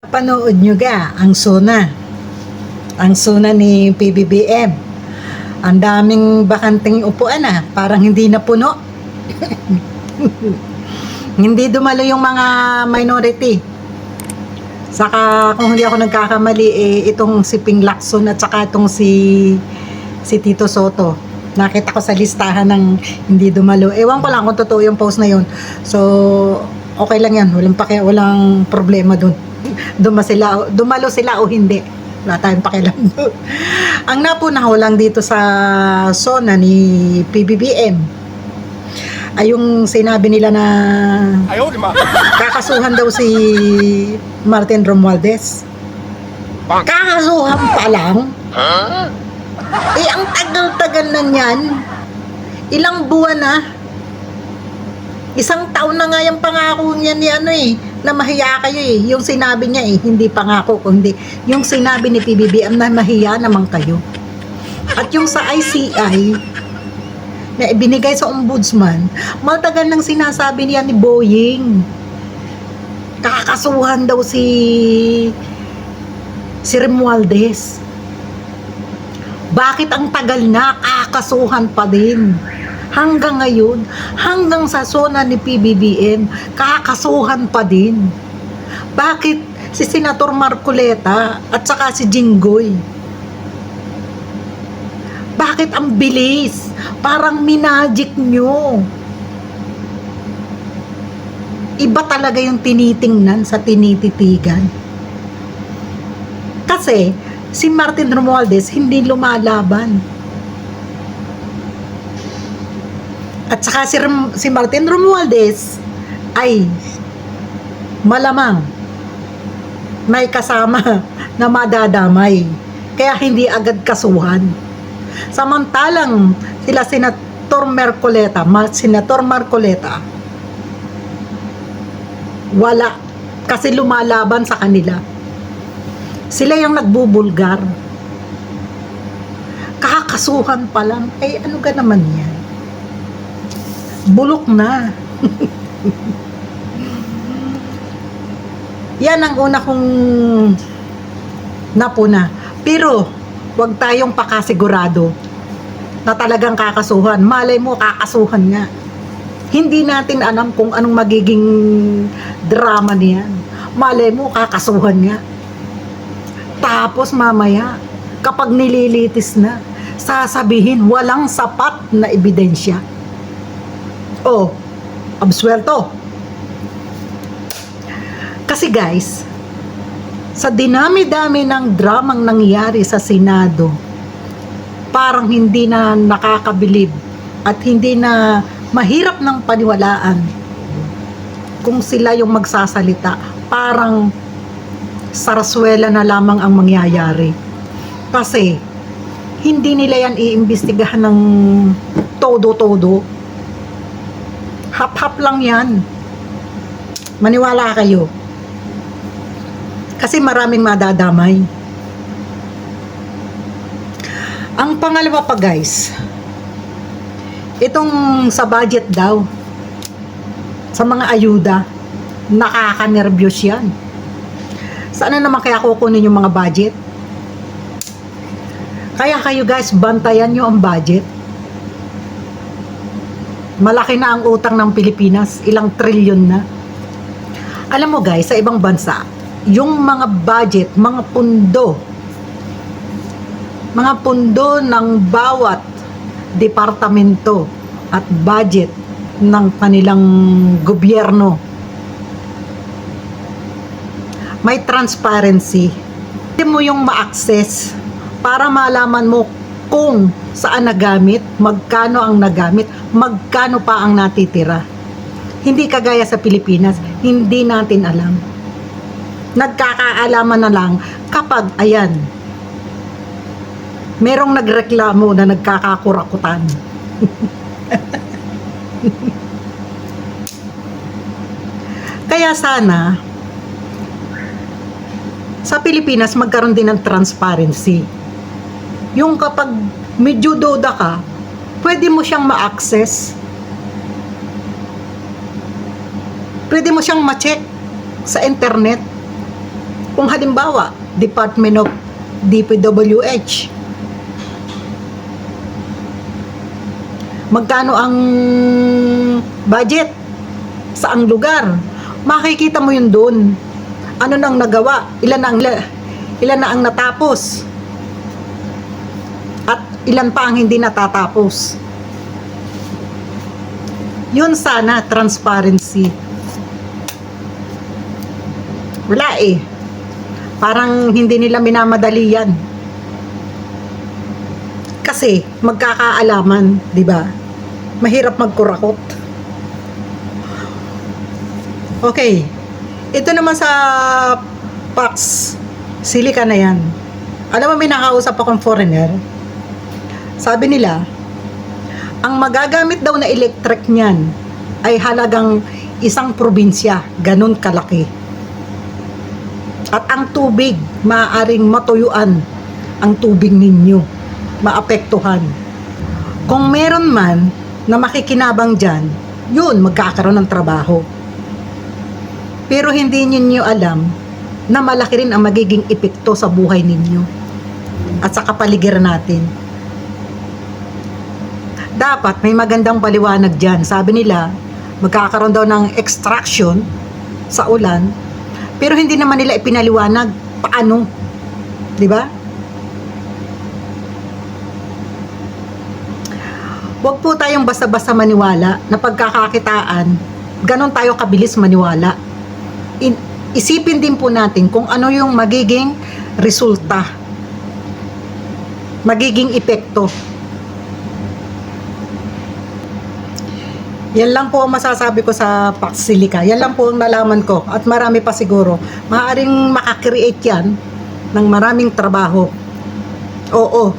Panood nyo ga ang SONA. Ang SONA ni PBBM. Ang daming bakanting upuan parang hindi na puno. Hindi dumalo yung mga minority. Saka kung hindi ako nagkakamali itong si Ping Lacson at saka itong si Tito Soto. Nakita ko sa listahan ng hindi dumalo. Ewan ko lang kung totoo yung post na yun. So okay lang yan. Walang problema dun. Dumalo sila o hindi. Wala tayong pakialam doon. Ang napunaho lang dito sa SONA ni PBBM ay yung sinabi nila na kakasuhan daw si Martin Romualdez. Kakasuhan pa lang? Ang tagal-tagal na niyan. Ilang buwan na. Isang taon na nga yung pangako niya ni na mahiya kayo Yung sinabi niya hindi pangako kundi yung sinabi ni PBBM na mahiya naman kayo. At yung sa ICI na ibinigay sa ombudsman, matagal nang sinasabi niya ni Boying. Kakasuhan daw si Romualdez. Bakit ang tagal na kakasuhan pa din? Hanggang ngayon, hanggang sa SONA ni PBBM, kakasuhan pa din. Bakit si Senator Marcoleta at saka si Jinggoy? Bakit ang bilis? Parang minagic nyo. Iba talaga yung tinitingnan sa tinititigan. Kasi si Martin Romualdez hindi lumalaban. At saka si Martin Romualdez ay malamang may kasama na madadamay. Kaya hindi agad kasuhan. Samantalang sila Senator Marcoleta, wala. Kasi lumalaban sa kanila. Sila yung nagbubulgar. Kakasuhan pa lang. Ano ka naman yan? Bulok na. Yan ang una kong napuna. Pero wag tayong pakasigurado na talagang kakasuhan. Malay mo kakasuhan nga. Hindi natin alam kung anong magiging drama niyan. Malay mo kakasuhan nga. Tapos mamaya kapag nililitis na, sasabihin walang sapat na ebidensya. Absuelto. Kasi guys, sa dinami-dami ng dramang nangyari sa Senado, parang hindi na nakakabilib at hindi na mahirap ng paniwalaan kung sila yung magsasalita. Parang saraswela na lamang ang mangyayari. Kasi hindi nila yan iimbestigahan ng todo-todo. Hap-hap lang yan. Maniwala kayo. Kasi maraming madadamay. Ang pangalawa pa guys, itong sa budget daw, sa mga ayuda, nakaka-nervyos yan. Saan na naman kaya kukunin yung mga budget? Kaya kayo guys, bantayan nyo ang budget. Malaki na ang utang ng Pilipinas, ilang trilyon na. Alam mo guys, sa ibang bansa, yung mga budget, mga pundo ng bawat departamento at budget ng kanilang gobyerno, may transparency. Hindi mo yung ma-access para malaman mo kung saan nagamit, magkano ang nagamit, magkano pa ang natitira. Hindi kagaya sa Pilipinas, hindi natin alam. Nagkakaalaman na lang kapag, merong nagreklamo na nagkakakurakutan. Kaya sana, sa Pilipinas, magkaroon din ng transparency. Yung kapag medyo duda ka, pwede mo siyang ma-access. Pwede mo siyang ma-check sa internet. Kung halimbawa, Department of DPWH, magkano ang budget sa ang lugar, makikita mo yun doon. Ano nang nagawa, ilan na ang natapos, at ilan pa ang hindi natatapos. Yun sana, transparency. Wala eh. Parang hindi nila minamadali yan. Kasi magkakaalaman, di ba? Mahirap magkurakot. Okay. Ito naman sa Pax Silica na yan. Alam mo, may nakausap akong foreigner. Sabi nila, ang magagamit daw na electric niyan ay halagang isang probinsya, ganun kalaki. At ang tubig, maaaring matuyuan ang tubig ninyo, maapektuhan. Kung meron man na makikinabang dyan, yun, magkakaroon ng trabaho. Pero hindi ninyo alam na malaki rin ang magiging epekto sa buhay ninyo at sa kapaligiran natin. Dapat may magandang paliwanag dyan. Sabi nila, magkakaroon daw ng extraction sa ulan, pero hindi naman nila ipinaliwanag paano. Di ba? Huwag po tayong basta-basta maniwala na pagkakakitaan, ganon tayo kabilis maniwala. Isipin din po natin kung ano yung magiging resulta, magiging epekto. Yan lang po ang masasabi ko sa Pax Silica. Yan lang po ang nalaman ko. At marami pa siguro. Maaaring makakreate yan ng maraming trabaho. Oo.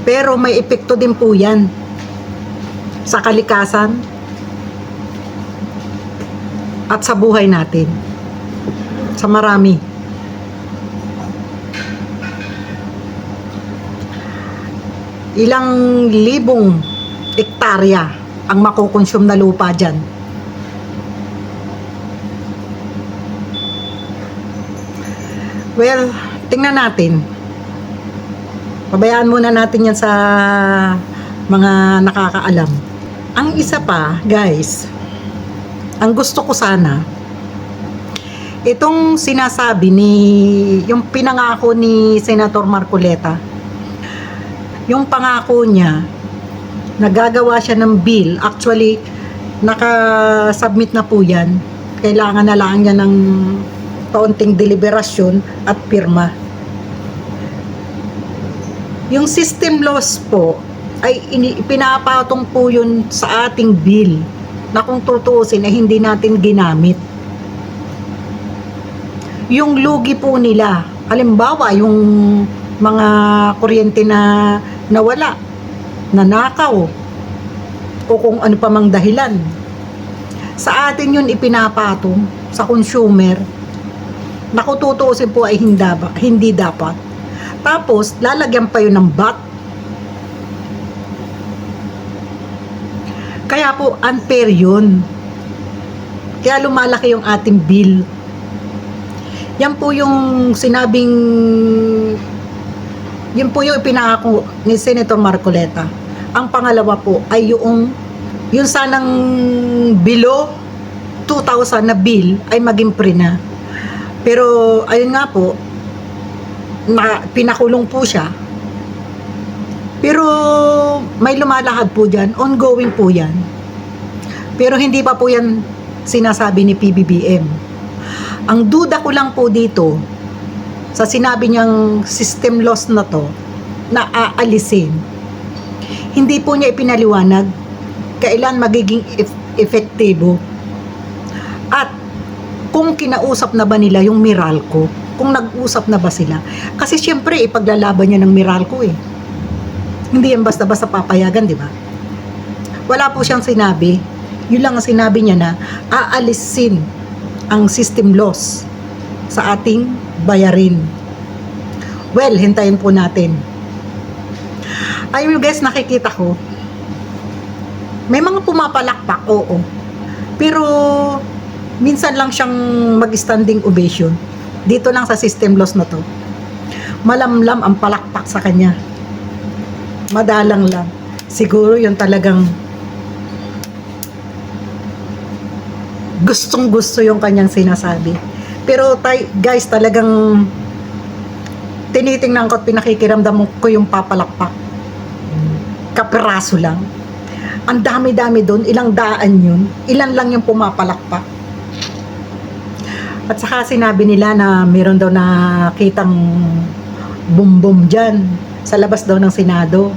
Pero may epekto din po yan sa kalikasan at sa buhay natin. Sa marami. Ilang libong hektarya ang makukonsume na lupa dyan. Well, tingnan natin. Pabayaan muna natin yan sa mga nakakaalam. Ang isa pa, guys, ang gusto ko sana, itong sinasabi yung pinangako ni Senator Marcoleta, yung pangako niya, nagagawa siya ng bill. Actually, naka-submit na po yan. Kailangan na lang niya ng kaunting deliberasyon at pirma. Yung system laws po ay pinapatong po yun sa ating bill na kung tutuusin ay hindi natin ginamit. Yung lugi po nila, halimbawa yung mga kuryente na nawala, nanakaw, o kung ano pa mang dahilan, sa atin yun ipinapatong sa consumer na kung tutuusin po ay hindi dapat. Tapos lalagyan pa yun ng VAT. Kaya po unfair yun, kaya lumalaki yung ating bill. Yan po yung sinabing, yun po yung ipinangako ni Senator Marcoleta. Ang pangalawa po ay yung sanang below 2,000 na bill ay maging free na. Pero ayun nga po, pinakulong po siya. Pero may lumalakad po dyan, ongoing po yan. Pero hindi pa po yan sinasabi ni PBBM. Ang duda ko lang po dito, sa sinabi niyang system loss na to, na aalisin, hindi po niya ipinaliwanag kailan magiging epektibo at kung kinausap na ba nila yung Meralco, kung nag-usap na ba sila. Kasi syempre ipaglalaban niya ng Meralco eh. Hindi yan basta-basta papayagan, di ba? Wala po siyang sinabi. Yun lang ang sinabi niya na aalisin ang system loss sa ating bayarin. Well, hintayin po natin. Ayun guys, nakikita ko, may mga pumapalakpak, oo. Pero minsan lang siyang mag-standing ovation. Dito lang sa system loss na to. Malamlam ang palakpak sa kanya. Madalang lang. Siguro yung talagang gustong gusto yung kanyang sinasabi. Pero guys, talagang tinitingnan ko at pinakikiramdam ko yung papalakpak. Kapiraso lang. Ang dami-dami doon, ilang daan yun, ilan lang yung pumapalakpak. At saka sinabi nila na meron daw nakitang bumbum dyan sa labas daw ng Senado.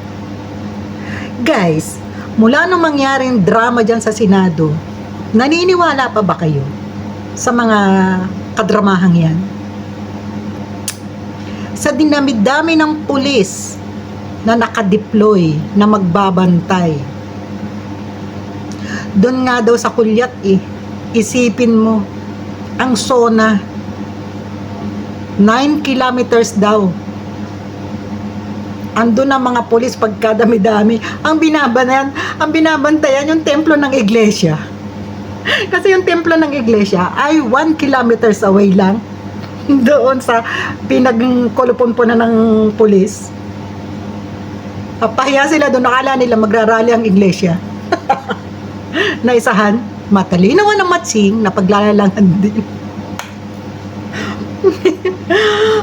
Guys, mula nung mangyaring drama dyan sa Senado, naniniwala pa ba kayo sa mga kadramahang yan? Sa dinami-dami ng pulis na nakadeploy, na magbabantay, doon nga daw sa Kulyat isipin mo, ang SONA 9 kilometers daw, andun ang mga pulis pagkadami-dami. Ang binabantayan yung templo ng iglesia. Kasi yung templo ng iglesia ay 1 kilometers away lang doon sa pinagkulupunpunan ng pulis. Pahiya sila doon, nakala nila magrarally ang iglesia. Naisahan, matalinawan ng matsing na paglalalangan din.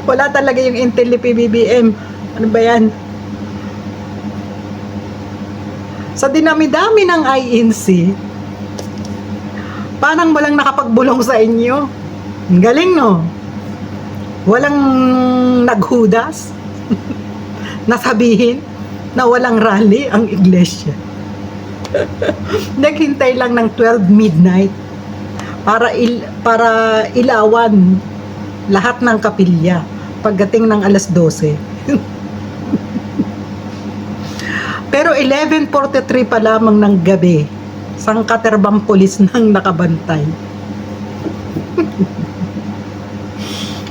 Wala talaga yung intel ni PBBM. Ano ba yan? Sa dinami-dami ng INC, parang walang nakapagbulong sa inyo. Ang galing, no? Walang naghudas nasabihin na walang rally ang iglesia. Naghintay lang ng 12 midnight para ilawan lahat ng kapilya pagdating ng alas 12. Pero 11:43 pa lamang ng gabi, sangkaterbang pulis nang nakabantay.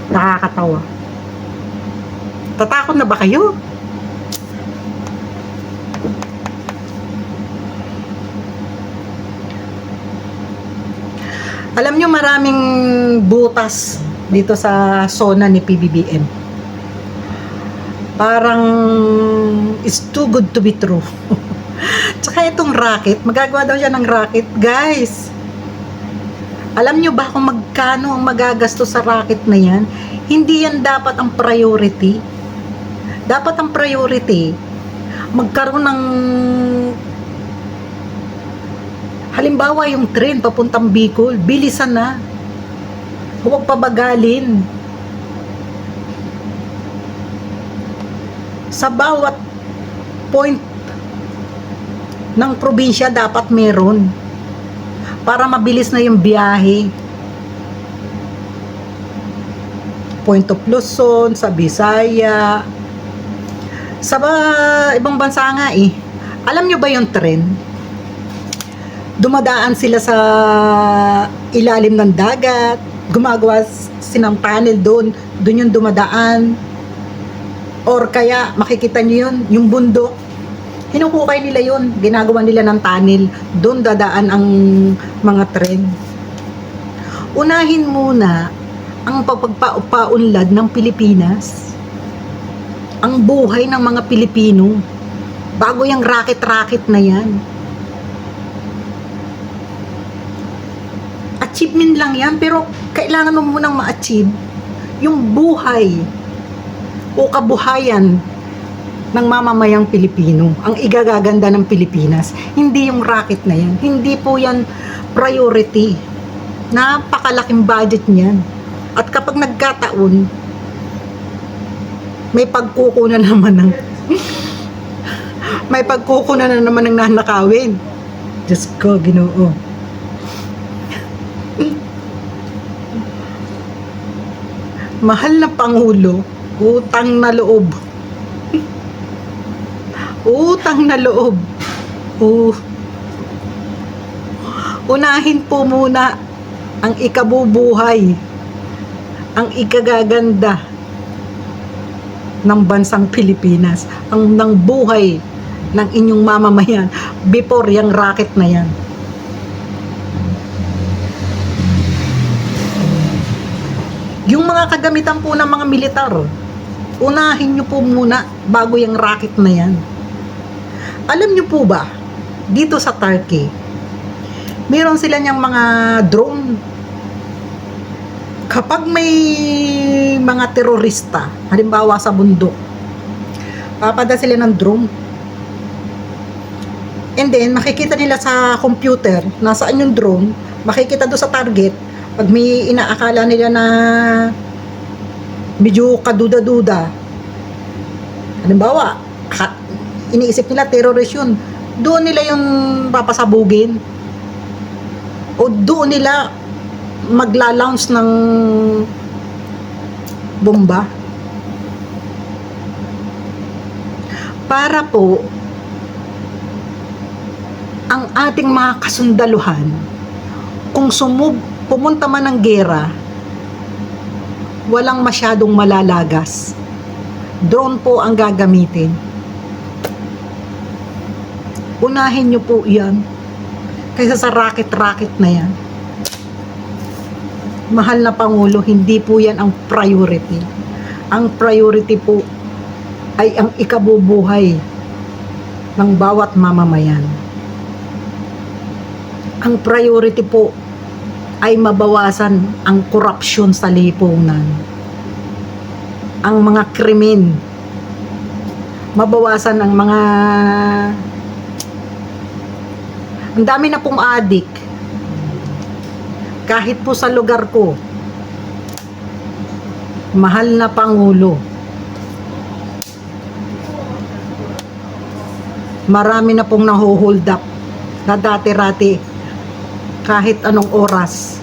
Nakakatawa. Tatakot na ba kayo? Alam nyo, maraming butas dito sa SONA ni PBBM. Parang it's too good to be true. Tsaka itong racket, magagawa daw siya ng racket. Guys, alam nyo ba kung magkano ang magagastos sa racket na yan? Hindi yan dapat ang priority. Dapat ang priority, magkaroon ng, halimbawa yung train papuntang Bicol, bilisan na. Huwag pabagalin. Sa bawat point ng probinsya dapat meron para mabilis na yung biyahe. Point of Luzon, sa Bisaya, sa ibang bansa nga Alam nyo ba yung tren? Dumadaan sila sa ilalim ng dagat, gumagawa sinang tunnel doon yung dumadaan. Or kaya makikita nyo yun, yung bundok, hinukukay nila yun, ginagawa nila ng tunnel, doon dadaan ang mga tren. Unahin muna ang pagpapaunlad ng Pilipinas, ang buhay ng mga Pilipino, bago yung racket-racket na yan. Achievement lang yan, pero kailangan mo munang ma-achieve yung buhay o kabuhayan ng mamamayang Pilipino, ang igagaganda ng Pilipinas. Hindi yung racket na yan, hindi po yan priority. Napakalaking budget niyan. At kapag nagkataon, may pagkukunan naman ng may pagkukunan na naman ng nanakawin. Diyos ko, Ginoo. Mahal na Pangulo, utang na loob. Utang na loob. Unahin po muna ang ikabubuhay, ang ikagaganda ng bansang Pilipinas, ang ng buhay ng inyong mamamayan before yung racket na yan. Yung mga kagamitan po ng mga militar, unahin nyo po muna bago yung racket na yan. Alam nyo po ba, dito sa Turkey, meron sila niyang mga drone. Kapag may mga terorista, halimbawa sa bundok, papada sila ng drone. And then, makikita nila sa computer, nasaan yung drone, makikita doon sa target, pag may inaakala nila na medyo kaduda-duda, halimbawa, iniisip nila terrorist yun, doon nila yung papasabugin o doon nila magla-launch ng bomba para po ang ating mga kasundaluhan, kung pumunta man ng gera, walang masyadong malalagas. Drone po ang gagamitin. Unahin nyo po yan kaysa sa racket-racket na yan. Mahal na Pangulo, hindi po yan ang priority. Ang priority po ay ang ikabubuhay ng bawat mamamayan. Ang priority po ay mabawasan ang korupsyon sa lipunan. Ang mga krimen, mabawasan ang mga... Ang dami na pong adik. Kahit po sa lugar ko, mahal na Pangulo, marami na pong naho-hold up na dati-rati kahit anong oras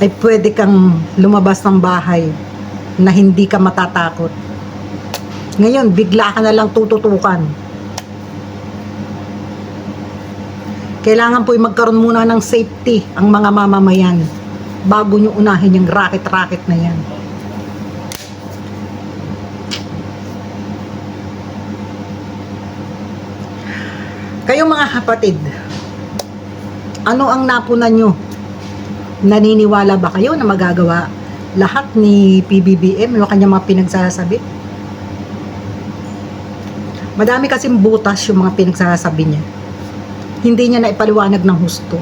ay pwede kang lumabas ng bahay na hindi ka matatakot. Ngayon, bigla ka na lang tututukan. Kailangan po magkaroon muna ng safety ang mga mamamayan bago nyo unahin yung racket-racket na yan. Kayong mga kapatid, ano ang napunan nyo? Naniniwala ba kayo na magagawa lahat ni PBBM yung kanyang mga pinagsasabi? Madami kasing butas yung mga pinagsasabi niya. Hindi niya na ipaliwanag ng husto.